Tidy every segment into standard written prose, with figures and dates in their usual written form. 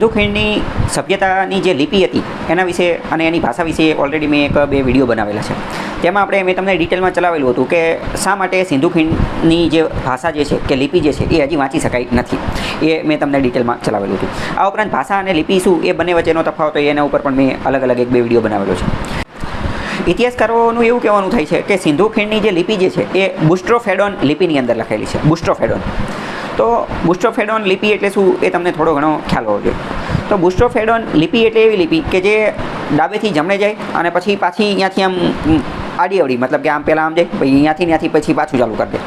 સિંધુ ખીણની સભ્યતાની જે લિપિ હતી એના વિશે અને એની ભાષા વિશે ઓલરેડી મેં એક બે વિડીયો બનાવેલા છે. તેમાં મેં તમને ડિટેલમાં ચલાવેલું હતું કે શા માટે સિંધુ ખીણની જે ભાષા જે છે કે લિપિ જે છે એ હજી વાંચી શકાય નથી. એ મેં તમને ડિટેલમાં ચલાવેલું હતું. આ ઉપરાંત ભાષા અને લિપિ શું એ બંને વચ્ચેનો તફાવત હોય એના ઉપર પણ મેં અલગ અલગ એક બે વિડીયો બનાવેલો છે. ઇતિહાસકારોનું એવું કહેવાનું થાય છે કે સિંધુ ખીણની જે લિપિ જે છે એ બુસ્ટ્રોફેડોન લિપિની અંદર લખેલી છે. બુસ્ટ્રોફેડોન. તો બુસ્ટ્રોફેડોન લિપિ એટલે શું એ તમને થોડો ઘણો ખ્યાલ હોવો જોઈએ. તો બુસ્ટ્રોફેડોન લિપિ એટલે એવી લિપિ કે જે ડાબેથી જમણે જાય અને પછી પાછી અહીંયાથી આમ આડી અવડી, મતલબ કે આમ પહેલાં આમ જાય, પછી અહીંયાથી પછી પાછું ચાલુ કરી દે.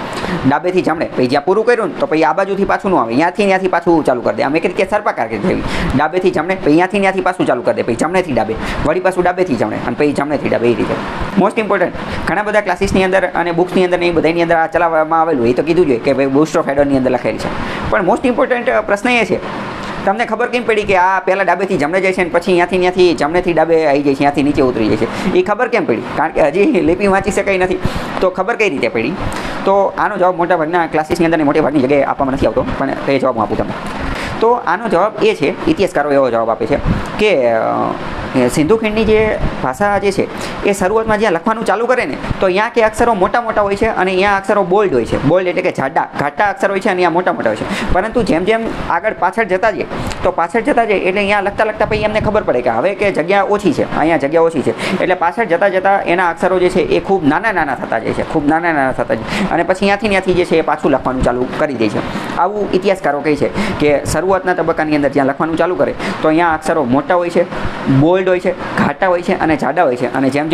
ડાબેથી જમણે, પછી જ્યાં પૂરું કર્યું ને તો પછી આ બાજુથી પાછું ન આવે, અહીંયાથી પાછું ચાલુ કરી દે. આમ એક રીતે સર્પાકાર જેવી, ડાબેથી જમણે, પછી અહીંયાથી પાછું ચાલુ કરી દે, પછી જમણેથી ડાબે, વળી પાછું ડાબેથી જમણે અને પછી જમણેથી ડાબે, એ રીતે. મોસ્ટ ઇમ્પોર્ટન્ટ ઘણા બધા ક્લાસીસની અંદર અને બુક્સની અંદર એ બધાની અંદર આ ચલાવવામાં આવેલું, એ તો કીધું જોઈએ કે ભાઈ બુસ્ટ્રોફેડોનની અંદર લખેલી છે. પણ મોસ્ટ ઇમ્પોર્ટન્ટ પ્રશ્ન એ છે, તમને ખબર કેમ પડી કે આ પહેલાં ડાબેથી જમણે જાય છે અને પછી અહીંયાથી જમણેથી ડાબે આવી જાય છે, અહીંયાથી નીચે ઉતરી જાય છે? એ ખબર કેમ પડી? કારણ કે હજી લિપિ વાંચી શકાય નથી. તો ખબર કઈ રીતે પડી? તો આનો જવાબ મોટાભાગના ક્લાસીસની અંદર મોટી ભાગની જગ્યાએ આપવામાં નથી આવતો, પણ એ જવાબ હું આપું તમને. તો આનો જવાબ એ છે, ઇતિહાસકારો એવો જવાબ આપે છે કે સિંધુ ખીણની જે ભાષા જે છે એ શરૂઆતમાં જ્યાં લખવાનું ચાલુ કરે ને તો અહીંયા કે અક્ષરો મોટા મોટા હોય છે અને અહીંયા અક્ષરો બોલ્ડ હોય છે. બોલ્ડ એટલે કે ઘાટા અક્ષર હોય છે અને અહીંયા મોટા મોટા હોય છે. પરંતુ જેમ જેમ આગળ પાછળ જતા જઈએ એટલે અહીંયા લખતા પછી એમને ખબર પડે કે હવે કે જગ્યા ઓછી છે, અહીંયા જગ્યા ઓછી છે, એટલે પાછળ જતાં એના અક્ષરો જે છે એ ખૂબ નાના થતા જાય છે, ખૂબ નાના થતા જાય અને પછી ત્યાંથી જે છે એ પાછું લખવાનું ચાલુ કરી દે છે. આવું ઇતિહાસકારો કહે છે કે શરૂઆતના તબક્કાની અંદર જ્યાં લખવાનું ચાલુ કરે તો અહીંયા અક્ષરો મોટા હોય છે, બોલ્ડ હોય છે, ઘાટા હોય છે અને જાડા હોય છે, અને જેમ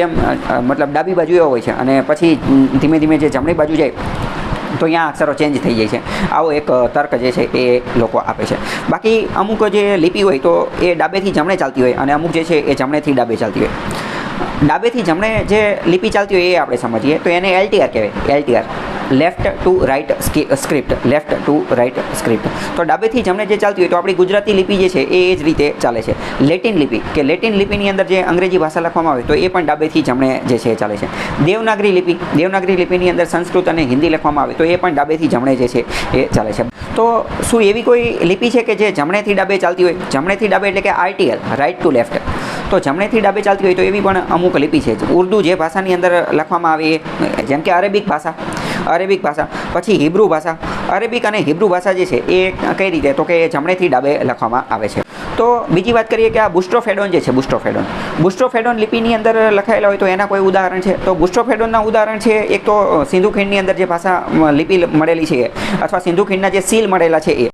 મતલબ ડાબી બાજુ એવો હોય છે અને પછી ધીમે જે જમણી બાજુ જાય તો અહીંયા અક્ષરો ચેન્જ થઈ જાય છે. આવો એક તર્ક જે છે એ લોકો આપે છે. બાકી અમુક જે લિપિ હોય તો એ ડાબેથી જમણે ચાલતી હોય અને અમુક જે છે એ જમણેથી ડાબે ચાલતી હોય. ડાબેથી જમણે જે લિપિ ચાલતી હોય એ આપણે સમજીએ તો એને LTR કહેવાય. LTR, left to right script. Left to right script. તો ડાબેથી જમણે જે ચાલતી હોય તો આપણી ગુજરાતી લિપિ જે છે એ જ રીતે ચાલે છે. લેટિન લિપિ કે લેટિન લિપિની અંદર જે અંગ્રેજી ભાષા લખવામાં આવે તો એ પણ ડાબેથી જમણે જે છે ચાલે છે. દેવનાગરી લિપિની અંદર સંસ્કૃત અને હિન્દી લખવામાં આવે તો એ પણ ડાબેથી જમણે જે છે એ ચાલે છે. તો શું એવી કોઈ લિપિ છે કે જે જમણેથી ડાબે ચાલતી હોય? જમણેથી ડાબે એટલે કે RTL, રાઇટ ટુ લેફ્ટ. તો જમણેથી ડાબે ચાલતી હોય તો એવી પણ અમુક લિપિ છે. ઉર્દૂ જે ભાષાની અંદર લખવામાં આવે, જેમ કે અરેબિક ભાષા, પછી હિબ્રુ ભાષા. અરેબિક અને હિબ્રુ ભાષા જે છે એ કઈ રીતે? તો કે જમણેથી ડાબે લખવામાં આવે છે. તો બીજી વાત કરીએ કે આ બુસ્ટ્રોફેડોન જે છે, બુસ્ટ્રોફેડોન લિપિની અંદર લખાયેલા હોય તો એના કોઈ ઉદાહરણ છે? તો બુસ્ટ્રોફેડોનના ઉદાહરણ છે એક તો સિંધુ ખીણની અંદર જે ભાષા લિપિ મળેલી છે અથવા સિંધુ ખીણના જે સીલ મળેલા છે એ